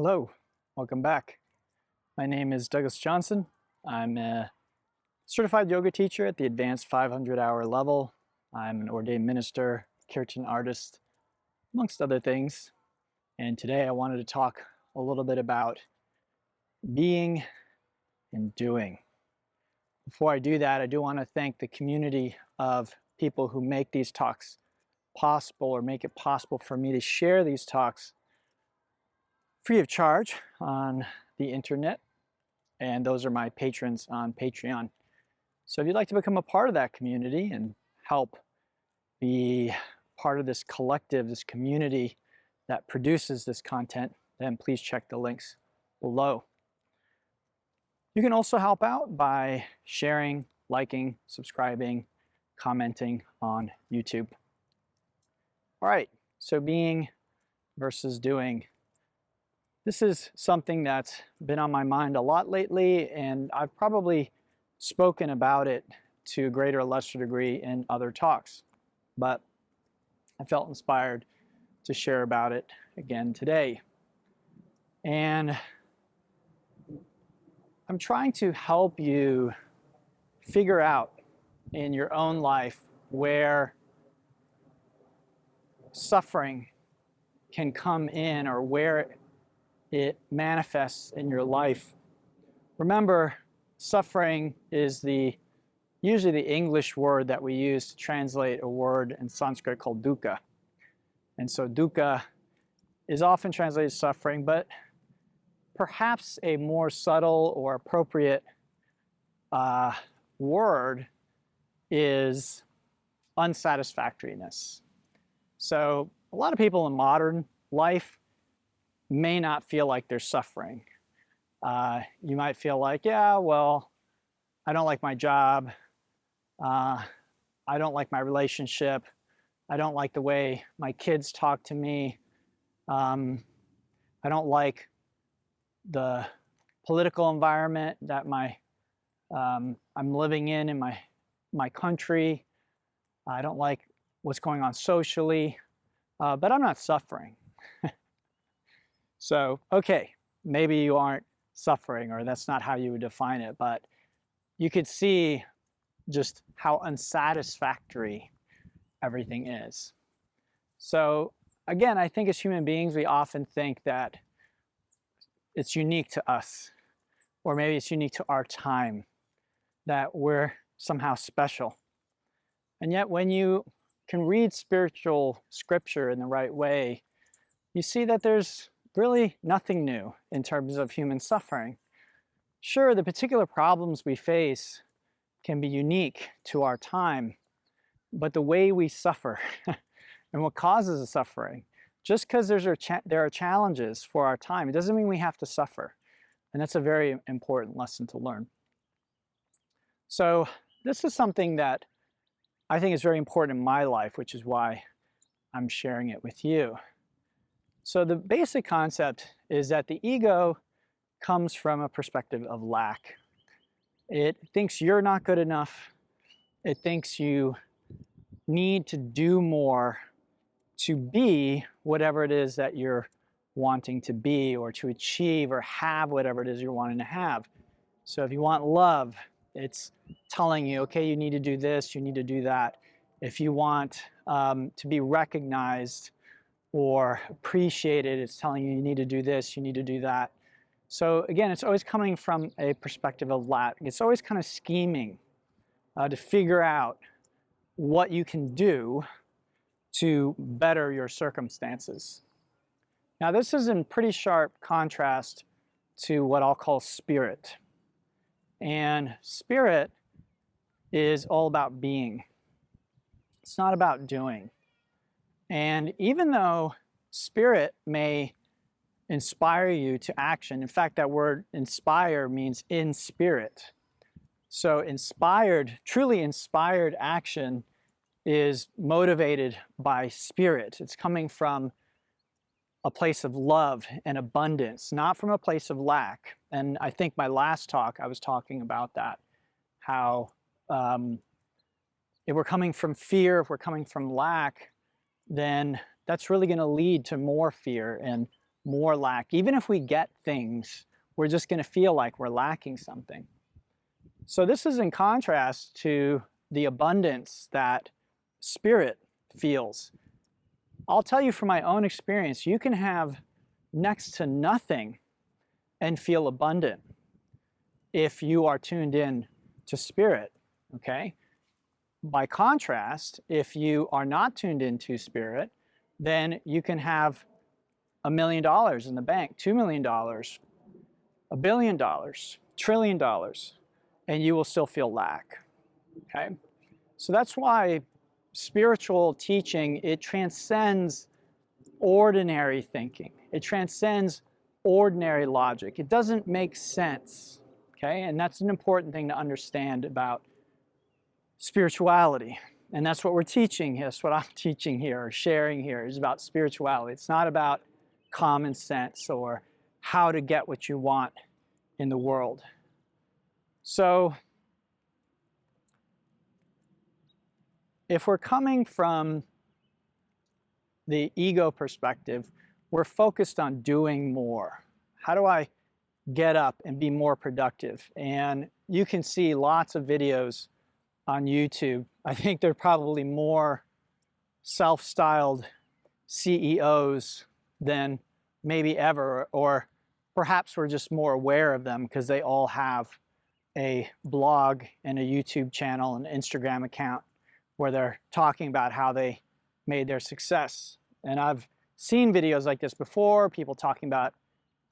Hello, welcome back. My name is Douglas Johnson. I'm a certified yoga teacher at the advanced 500-hour level. I'm an ordained minister, kirtan artist, amongst other things. And today I wanted to talk a little bit about being and doing. Before I do that, I do want to thank the community of people who make these talks possible or make it possible for me to share these talks free of charge on the internet, and those are my patrons on Patreon. So if you'd like to become a part of that community and help be part of this collective, this community that produces this content, then please check the links below. You can also help out by sharing, liking, subscribing, commenting on YouTube. All right, so being versus doing. This is something that's been on my mind a lot lately, and I've probably spoken about it to a greater or lesser degree in other talks, but I felt inspired to share about it again today. And I'm trying to help you figure out in your own life where suffering can come in or where it manifests in your life. Remember, suffering is usually the English word that we use to translate a word in Sanskrit called dukkha. And so dukkha is often translated suffering, but perhaps a more subtle or appropriate word is unsatisfactoriness. So a lot of people in modern life may not feel like they're suffering. You might feel like, yeah, well, I don't like my job. I don't like my relationship. I don't like the way my kids talk to me. I don't like the political environment that I'm living in my country. I don't like what's going on socially, but I'm not suffering. So, okay, maybe you aren't suffering, or that's not how you would define it, but you could see just how unsatisfactory everything is. So again, I think as human beings, we often think that it's unique to us, or maybe it's unique to our time, that we're somehow special. And yet when you can read spiritual scripture in the right way, you see that there's really nothing new in terms of human suffering. Sure, the particular problems we face can be unique to our time, but the way we suffer and what causes the suffering, just because there are challenges for our time, it doesn't mean we have to suffer. And that's a very important lesson to learn. So this is something that I think is very important in my life, which is why I'm sharing it with you. So the basic concept is that the ego comes from a perspective of lack. It thinks you're not good enough. It thinks you need to do more to be whatever it is that you're wanting to be, or to achieve or have whatever it is you're wanting to have. So if you want love, it's telling you, okay, you need to do this, you need to do that. If you want to be recognized or appreciated, it's telling you you need to do this, you need to do that. So again, it's always coming from a perspective of lack. It's always kind of scheming to figure out what you can do to better your circumstances. Now this is in pretty sharp contrast to what I'll call spirit. And spirit is all about being. It's not about doing. And even though spirit may inspire you to action, in fact, that word inspire means in spirit. So inspired, truly inspired action is motivated by spirit. It's coming from a place of love and abundance, not from a place of lack. And I think my last talk, I was talking about that, how if we're coming from fear, if we're coming from lack, then that's really going to lead to more fear and more lack. Even if we get things, we're just going to feel like we're lacking something. So this is in contrast to the abundance that spirit feels. I'll tell you from my own experience, you can have next to nothing and feel abundant if you are tuned in to spirit, okay? By contrast, if you are not tuned into spirit, then you can have $1 million in the bank, $2 million, $1 billion, $1 trillion, and you will still feel lack, okay? So that's why spiritual teaching, it transcends ordinary thinking. It transcends ordinary logic. It doesn't make sense, okay? And that's an important thing to understand about spirituality. And that's what we're teaching here. That's what I'm teaching here or sharing here is about spirituality. It's not about common sense or how to get what you want in the world. So if we're coming from the ego perspective, we're focused on doing more. How do I get up and be more productive? And you can see lots of videos on YouTube. I think there are probably more self-styled CEOs than maybe ever, or perhaps we're just more aware of them because they all have a blog and a YouTube channel and Instagram account where they're talking about how they made their success. And I've seen videos like this before, people talking about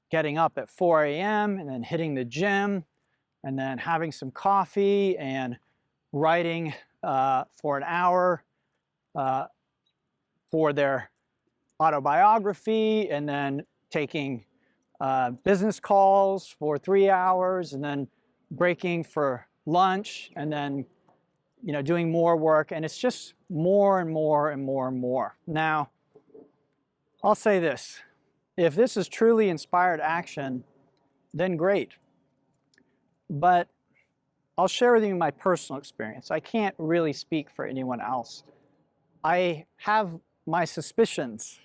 getting up at 4 a.m. and then hitting the gym and then having some coffee and writing for an hour for their autobiography, and then taking business calls for 3 hours, and then breaking for lunch, and then doing more work. And it's just more and more and more and more. Now, I'll say this. If this is truly inspired action, then great. But I'll share with you my personal experience. I can't really speak for anyone else. I have my suspicions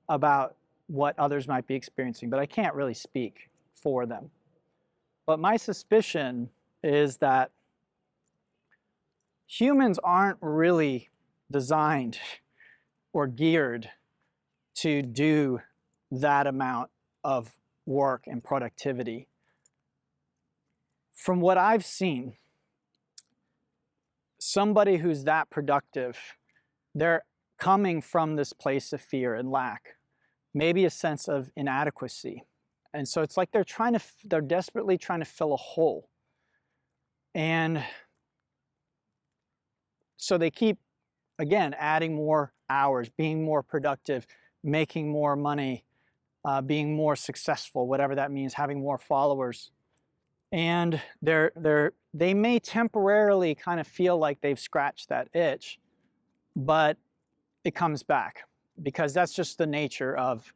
about what others might be experiencing, but I can't really speak for them. But my suspicion is that humans aren't really designed or geared to do that amount of work and productivity. From what I've seen, somebody who's that productive, they're coming from this place of fear and lack, maybe a sense of inadequacy. And so it's like they're desperately trying to fill a hole. And so they keep, again, adding more hours, being more productive, making more money, being more successful, whatever that means, having more followers. And they may temporarily kind of feel like they've scratched that itch, but it comes back because that's just the nature of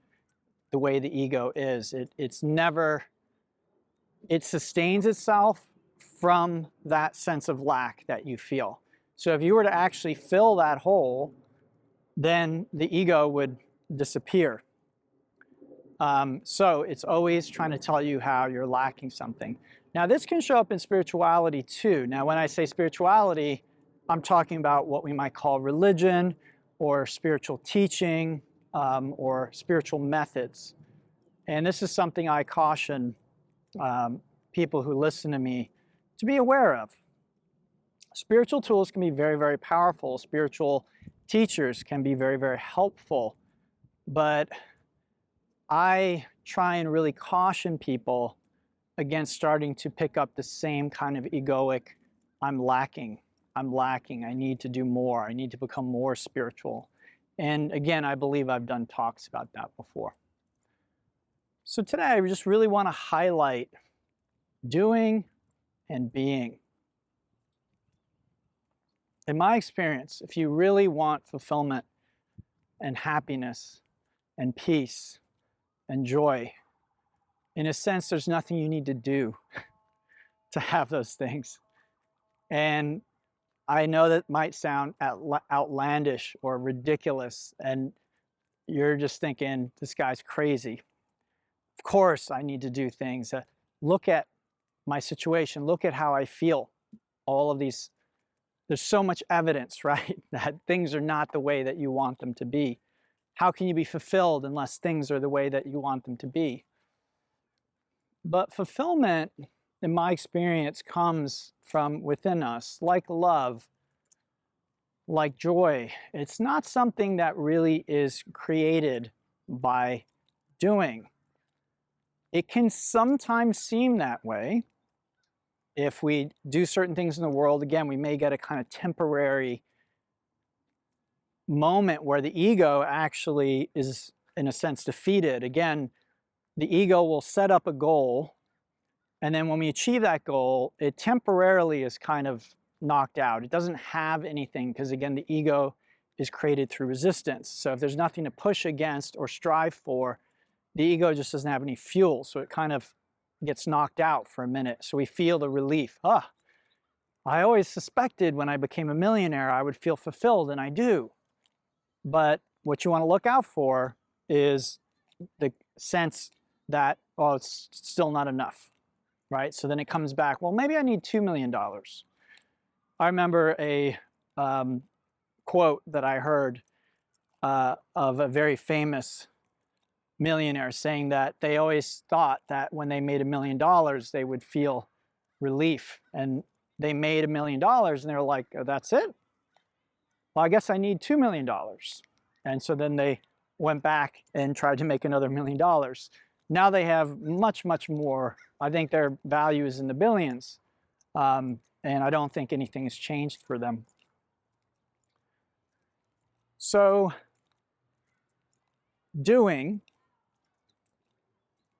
the way the ego is. It sustains itself from that sense of lack that you feel. So if you were to actually fill that hole, then the ego would disappear. So it's always trying to tell you how you're lacking something. Now this can show up in spirituality too. Now when I say spirituality, I'm talking about what we might call religion or spiritual teaching or spiritual methods. And this is something I caution people who listen to me to be aware of. Spiritual tools can be very, very powerful. Spiritual teachers can be very, very helpful. But I try and really caution people against starting to pick up the same kind of egoic, I'm lacking, I need to do more, I need to become more spiritual. And again, I believe I've done talks about that before. So today I just really want to highlight doing and being. In my experience, if you really want fulfillment and happiness and peace and joy, in a sense, there's nothing you need to do to have those things. And I know that might sound outlandish or ridiculous, and you're just thinking, this guy's crazy. course I need to do things. Look at my situation, look at how I feel. All of these, there's so much evidence, right, that things are not the way that you want them to be. How can you be fulfilled unless things are the way that you want them to be? But fulfillment, in my experience, comes from within us, like love, like joy. It's not something that really is created by doing. It can sometimes seem that way. If we do certain things in the world, again, we may get a kind of temporary moment where the ego actually is, in a sense, defeated. Again, the ego will set up a goal, and then when we achieve that goal, it temporarily is kind of knocked out. It doesn't have anything because, again, the ego is created through resistance. So if there's nothing to push against or strive for, the ego just doesn't have any fuel. So it kind of gets knocked out for a minute. So we feel the relief. I always suspected when I became a millionaire I would feel fulfilled, and I do. But what you want to look out for is the sense that, oh, it's still not enough, right? So then it comes back, well, maybe I need $2 million. I remember a quote that I heard of a very famous millionaire saying that they always thought that when they made $1 million, they would feel relief. And they made $1 million and they were like, oh, that's it? Well, I guess I need $2 million. And so then they went back and tried to make another $1 million. Now they have much, much more. I think their value is in the billions. And I don't think anything has changed for them. So doing,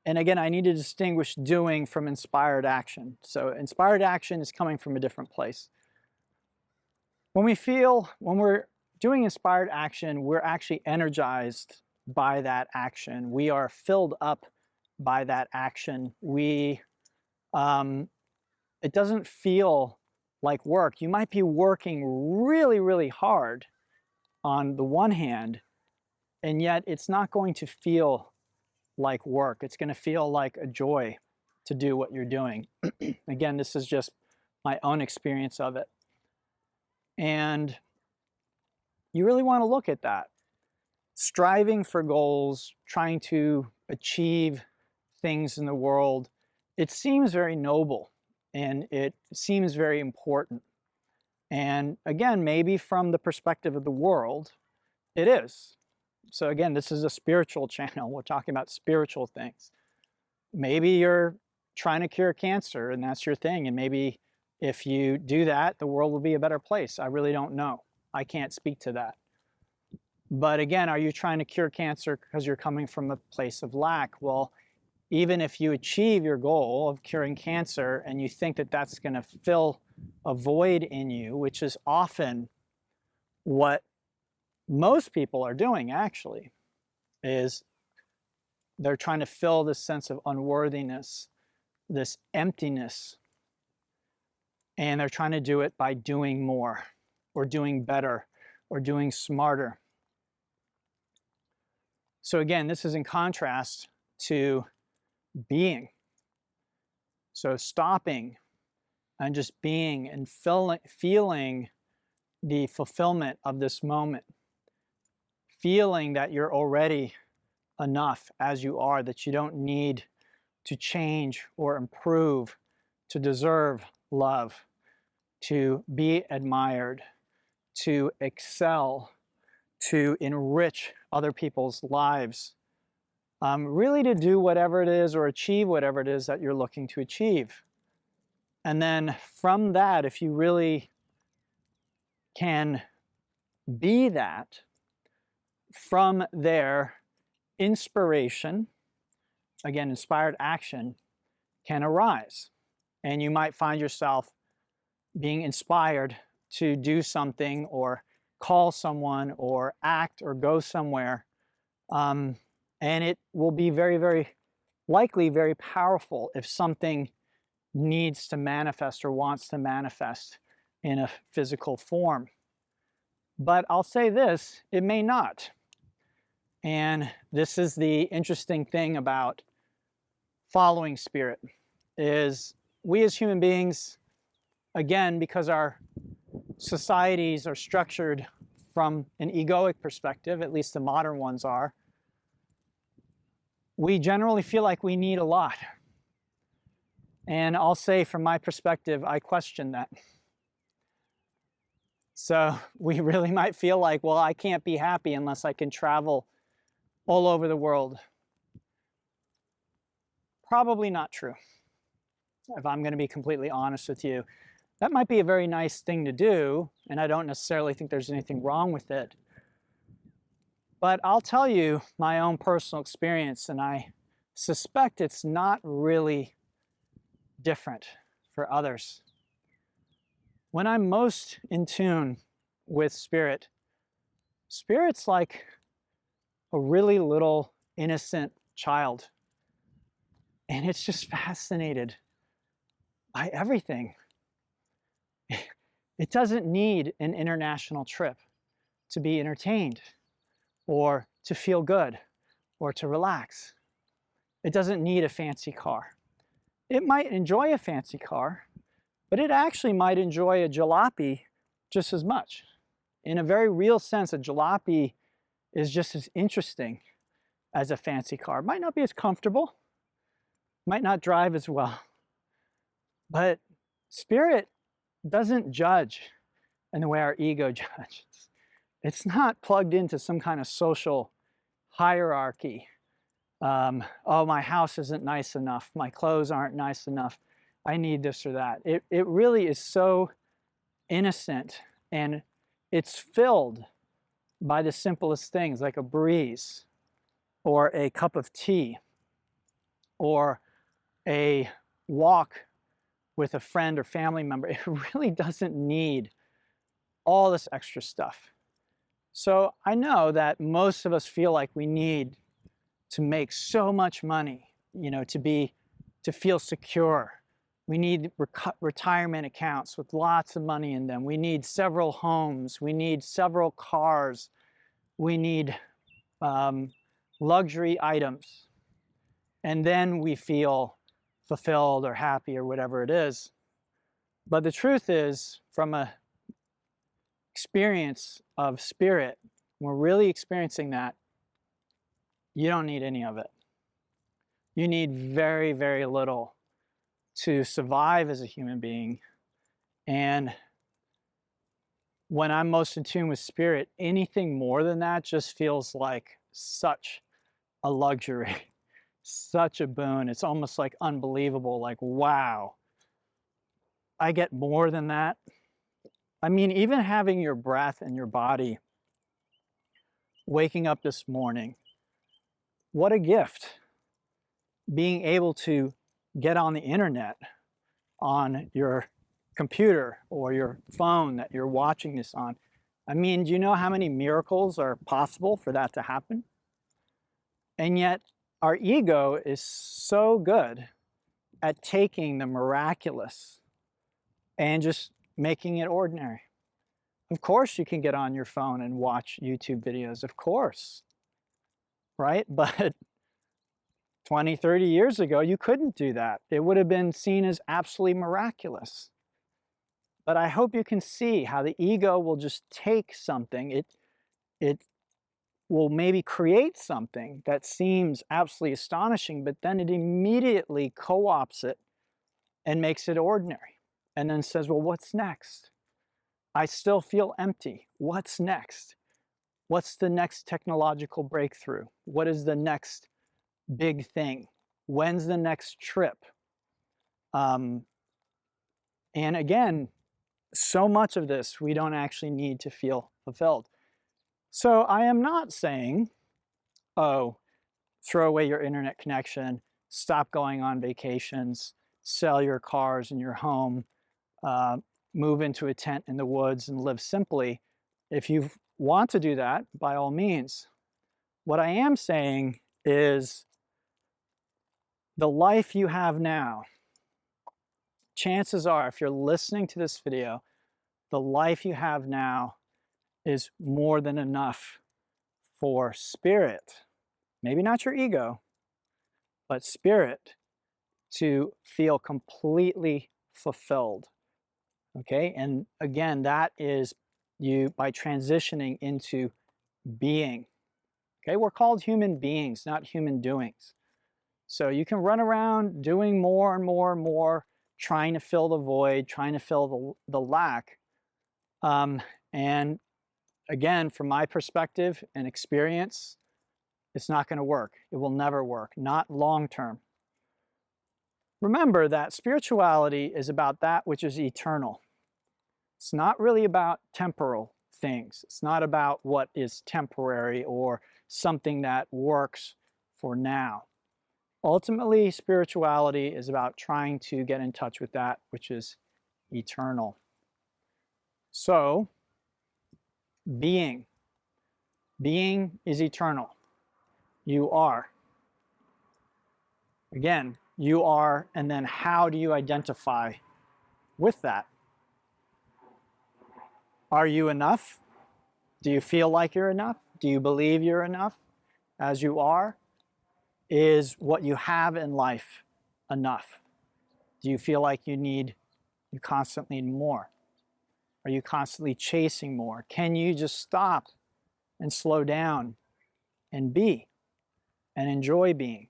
and again, I need to distinguish doing from inspired action. So inspired action is coming from a different place. When we're doing inspired action, we're actually energized by that action. We are filled up by that action. It doesn't feel like work. You might be working really, really hard on the one hand, and yet it's not going to feel like work. It's going to feel like a joy to do what you're doing. Again, this is just my own experience of it. And you really want to look at that. Striving for goals, trying to achieve things in the world, it seems very noble and it seems very important. And again, maybe from the perspective of the world, it is. So again, this is a spiritual channel. We're talking about spiritual things. Maybe you're trying to cure cancer and that's your thing. And maybe if you do that, the world will be a better place. I really don't know. I can't speak to that. But again, are you trying to cure cancer because you're coming from a place of lack? Well, even if you achieve your goal of curing cancer and you think that that's going to fill a void in you, which is often what most people are doing actually, is they're trying to fill this sense of unworthiness, this emptiness, and they're trying to do it by doing more or doing better or doing smarter. So again, this is in contrast to being. So stopping and just being and feeling the fulfillment of this moment. Feeling that you're already enough as you are, that you don't need to change or improve to deserve love, to be admired, to excel, to enrich other people's lives, really to do whatever it is or achieve whatever it is that you're looking to achieve. And then from that, if you really can be that, from there, inspiration, again, inspired action, can arise. And you might find yourself being inspired to do something or call someone or act or go somewhere. And it will be very, very likely very powerful if something needs to manifest or wants to manifest in a physical form. But I'll say this, it may not. And this is the interesting thing about following spirit is we as human beings, again, because our societies are structured from an egoic perspective, at least the modern ones are, we generally feel like we need a lot. And I'll say from my perspective, I question that. So we really might feel like, well, I can't be happy unless I can travel all over the world. Probably not true, if I'm going to be completely honest with you. That might be a very nice thing to do, and I don't necessarily think there's anything wrong with it. But I'll tell you my own personal experience, and I suspect it's not really different for others. When I'm most in tune with spirit, spirit's like a really little innocent child. And it's just fascinated by everything. It doesn't need an international trip to be entertained or to feel good or to relax. It doesn't need a fancy car. It might enjoy a fancy car, but it actually might enjoy a jalopy just as much. In a very real sense, a jalopy is just as interesting as a fancy car. It might not be as comfortable, might not drive as well, but spirit doesn't judge in the way our ego judges. It's not plugged into some kind of social hierarchy. Oh, my house isn't nice enough. My clothes aren't nice enough. I need this or that. It really is so innocent, and it's filled by the simplest things like a breeze or a cup of tea or a walk with a friend or family member. It really doesn't need all this extra stuff. So I know that most of us feel like we need to make so much money, you know, to feel secure. We need retirement accounts with lots of money in them. We need several homes. We need several cars. We need luxury items. And then we feel fulfilled or happy or whatever it is. But the truth is, from a experience of spirit, we're really experiencing that, you don't need any of it. You need very, very little to survive as a human being. And when I'm most in tune with spirit, anything more than that just feels like such a luxury, such a boon. It's almost like unbelievable, like, wow, I get more than that. I mean, even having your breath in your body, waking up this morning, what a gift. Being able to get on the internet on your computer or your phone that you're watching this on. I mean, do you know how many miracles are possible for that to happen? And yet our ego is so good at taking the miraculous and just making it ordinary. Of course you can get on your phone and watch YouTube videos, of course, right? But 20, 30 years ago, you couldn't do that. It would have been seen as absolutely miraculous. But I hope you can see how the ego will just take something, it will maybe create something that seems absolutely astonishing, but then it immediately co-opts it and makes it ordinary. And then says, well, what's next? I still feel empty. What's next? What's the next technological breakthrough? What is the next big thing? When's the next trip? And again, so much of this we don't actually need to feel fulfilled. So I am not saying, oh, throw away your internet connection, stop going on vacations, sell your cars and your home, move into a tent in the woods and live simply. If you want to do that, by all means. What I am saying is the life you have now, chances are, if you're listening to this video, the life you have now is more than enough for spirit. Maybe not your ego, but spirit to feel completely fulfilled. Okay, and again, that is you by transitioning into being. Okay, we're called human beings, not human doings. So you can run around doing more and more and more, trying to fill the void, trying to fill the lack. And again, from my perspective and experience, it's not going to work. It will never work, not long term. Remember that spirituality is about that which is eternal. It's not really about temporal things. It's not about what is temporary or something that works for now. Ultimately, spirituality is about trying to get in touch with that which is eternal. So, being is eternal. You are. Again, you are, and then how do you identify with that? Are you enough? Do you feel like you're enough? Do you believe you're enough as you are? Is what you have in life enough? Do you feel like you constantly need more? Are you constantly chasing more? Can you just stop and slow down and be and enjoy being?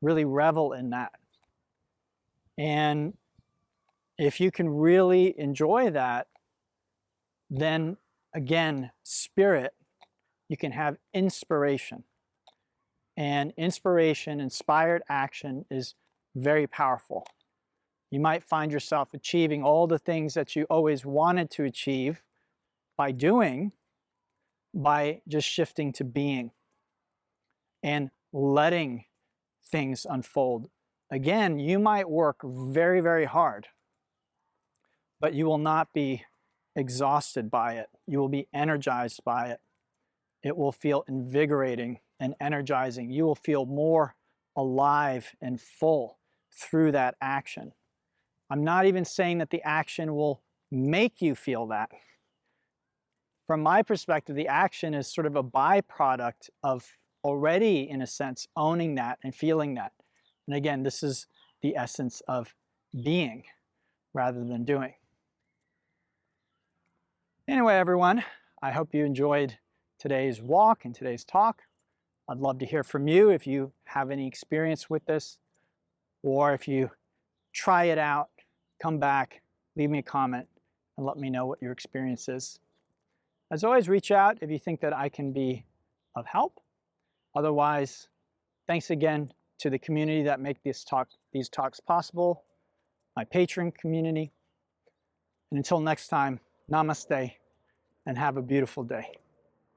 Really revel in that. And if you can really enjoy that, then again, spirit, you can have inspiration. And inspiration, inspired action is very powerful. You might find yourself achieving all the things that you always wanted to achieve by just shifting to being and letting things unfold. Again, you might work very, very hard, but you will not be exhausted by it. You will be energized by it. It will feel invigorating and energizing. You will feel more alive and full through that action. I'm not even saying that the action will make you feel that. From my perspective, the action is sort of a byproduct of already, in a sense, owning that and feeling that. And again, this is the essence of being rather than doing. Anyway, everyone, I hope you enjoyed today's walk and today's talk. I'd love to hear from you if you have any experience with this, or if you try it out, come back, leave me a comment, and let me know what your experience is. As always, reach out if you think that I can be of help. Otherwise, thanks again to the community that make these talks possible, my patron community. And until next time, namaste, and have a beautiful day.